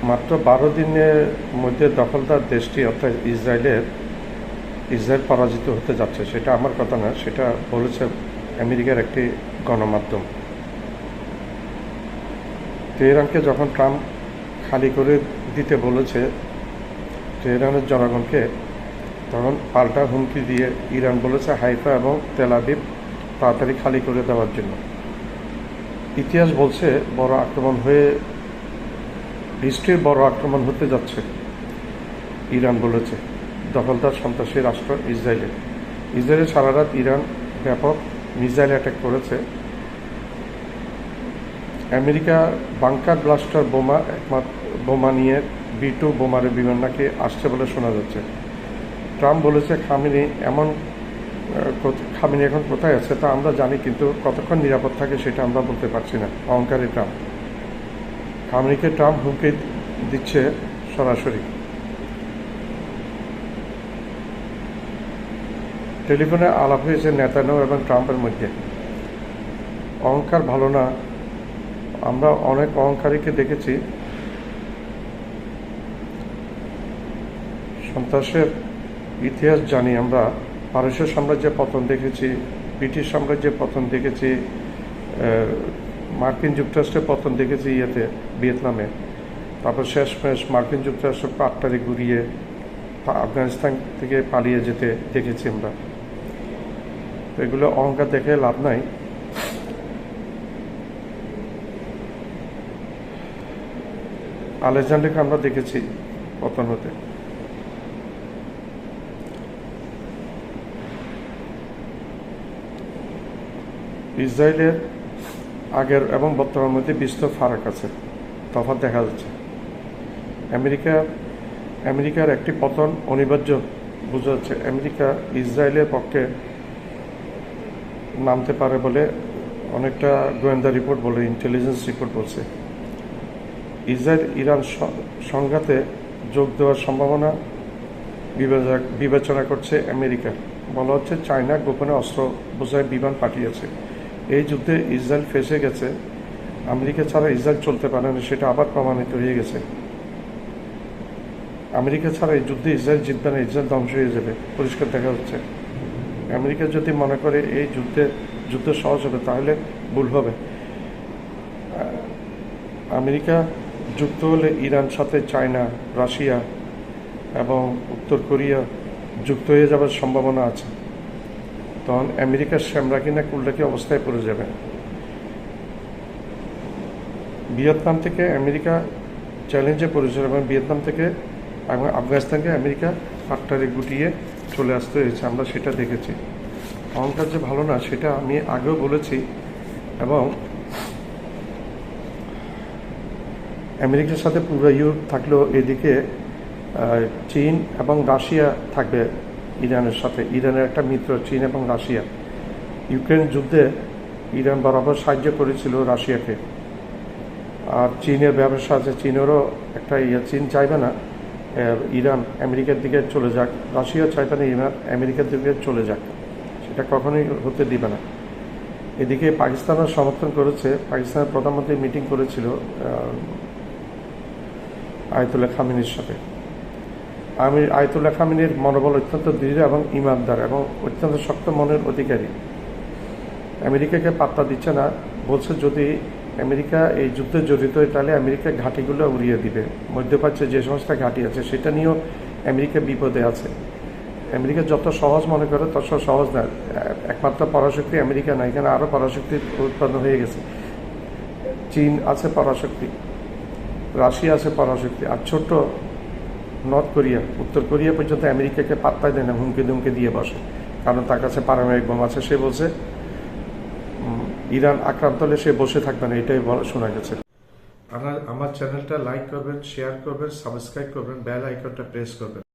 মাত্র 12 দিনের মধ্যে দখলদার দেশটি অর্থাৎ ইসরায়েল পরাজিত হতে যাচ্ছে। সেটা আমার কথা না, সেটা বলেছে আমেরিকার একটি গণমাধ্যম। তেহরানকে যখন ট্রাম্প খালি করে দিতে বলেছে তেহরানের জনগণকে, তখন পাল্টা হুমকি দিয়ে ইরান বলেছে হাইফা এবং তেল আবিব তাড়াতাড়ি খালি করে দেওয়ার জন্য। ইতিহাস বলছে হিস্ট্রির বড় আক্রমণ হতে যাচ্ছে, ইরান বলেছে দখলদার সন্ত্রাসী রাষ্ট্র ইসরায়েলে সারা রাত ইরান ব্যাপক মিসাইল অ্যাটাক করেছে। আমেরিকা বাংকার ব্লাস্টার বোমা নিয়ে B-2 বোমারের বিমান নাকি আসছে বলে শোনা যাচ্ছে। ট্রাম্প বলেছে খামেনি এখন কোথায় আছে তা আমরা জানি, কিন্তু কতক্ষণ নিরাপদ থাকে সেটা আমরা বলতে পারছি না। অহংকারী ট্রাম্প। খামেনিকে ট্রাম্প হুমকি দিচ্ছে সরাসরি। টেলিফোনে আলাপ হয়েছে নেতানিয়াহু এবং ট্রাম্পের মধ্যে। অহংকার ভালো না, আমরা অনেক অহংকারীকে দেখেছি। সন্ত্রাসের ইতিহাস জানি আমরা। পারস্য সাম্রাজ্যের পতন দেখেছি, ব্রিটিশ সাম্রাজ্যের পতন দেখেছি, মার্কিন যুক্তরাষ্ট্রের পতন দেখেছি ভিয়েতনামে। তারপর শেষমেশ মার্কিন যুক্তরাষ্ট্র পাট্টারি ঘুরিয়ে আফগানিস্তান থেকে পালিয়ে যেতে দেখেছি আমরা। তো এগুলো অহংকার দেখে লাভ নাই। আলেকজান্ডারকে আমরা দেখেছি পতন হতে। ইসরায়েলের আগের এবং বর্তমানের মধ্যে বিস্তর ফারাক আছে, তফাৎ দেখা যাচ্ছে। আমেরিকার একটি পতন অনিবার্য বোঝা যাচ্ছে। আমেরিকা ইসরায়েলের পক্ষে নামতে পারে বলে অনেকটা গোয়েন্দা রিপোর্ট বলে, ইন্টেলিজেন্স রিপোর্ট বলছে। ইসরায়েল ইরান সংঘাতে যোগ দেওয়ার সম্ভাবনা বিবেচনা করছে আমেরিকা। বলা হচ্ছে চায়না গোপনে অস্ত্র বোঝাই বিমান পাঠিয়েছে। এই যুদ্ধে ইসরায়েল ফেঁসে গেছে। আমেরিকা ছাড়া ইসরায়েল চলতে পারে না, সেটা আবার প্রমাণিত হয়ে গেছে। আমেরিকা ছাড়া এই যুদ্ধে ইসরায়েল জিতবে না, ইসরায়েল ধ্বংস হয়ে যাবে, পরিষ্কার দেখা যাচ্ছে। আমেরিকা যদি মনে করে এই যুদ্ধ সহজ হবে, তাহলে ভুল হবে। আমেরিকা যুক্ত হলে ইরান সাথে চায়না, রাশিয়া এবং উত্তর কোরিয়া যুক্ত হয়ে যাওয়ার সম্ভাবনা আছে। তখন আমেরিকার শ্যামরাকি না কুল্লাকি অবস্থায় পড়ে যাবে। ভিয়েতনাম থেকে আমেরিকা চ্যালেঞ্জে পড়েছিল এবং ভিয়েতনাম থেকে এবং আফগানিস্তানকে আমেরিকা পাট্টারি গুটিয়ে চলে আসতে হয়েছে, আমরা সেটা দেখেছি। অহংকার যে ভালো না সেটা আমি আগেও বলেছি। এবং আমেরিকার সাথে পুরো ইউরোপ থাকলেও এদিকে চীন এবং রাশিয়া থাকবে ইরানের সাথে। ইরানের একটা মিত্র চীন এবং রাশিয়া। ইউক্রেন যুদ্ধে ইরান বরাবর সাহায্য করেছিল রাশিয়াকে। আর চীনের ব্যবসা আছে, চীনেরও একটা চীন চাইবে না ইরান আমেরিকার দিকে চলে যাক, রাশিয়া চাইবে না ইরান আমেরিকার দিকে চলে যাক, সেটা কখনোই হতে দিবে না। এদিকে পাকিস্তানও সমর্থন করেছে। পাকিস্তানের প্রধানমন্ত্রী মিটিং করেছিল আয়াতুল্লাহ খামেনির সাথে। আয়াতুল্লাহ খামেনির মনোবল অত্যন্ত দৃঢ় এবং ইমানদার এবং অত্যন্ত শক্ত মনের অধিকারী। আমেরিকাকে পাত্তা দিচ্ছে না, বলছে যদি আমেরিকা এই যুদ্ধে জড়িত হয় তাহলে আমেরিকা ঘাঁটিগুলো উড়িয়ে দিবে। মধ্যপ্রাচ্যে যে সমস্ত ঘাঁটি আছে সেটা নিয়েও আমেরিকা বিপদে আছে। আমেরিকা যত সহজ মনে করে তত সহজ না। একমাত্র পরাশক্তি আমেরিকা না, এখানে আরও পরাশক্তি উৎপন্ন হয়ে গেছে। চীন আছে পরাশক্তি, রাশিয়া আছে পরাশক্তি, আর ছোট্ট নর্থ কোরিয়া, উত্তর কোরিয়া পর্যন্ত আমেরিকাকে পাত্তাই দেয় না, হুমকি দুমকে দিয়ে বসে, কারণ তার কাছে পারমাণবিক বোম আছে। সে বলছে ইরান আক্রান্ত হলে সে বসে থাকবে না, এটাই শোনা গেছে। আমার চ্যানেলটা লাইক করবেন, শেয়ার করবেন, সাবস্ক্রাইব করবেন, বেল আইকনটা প্রেস করবেন।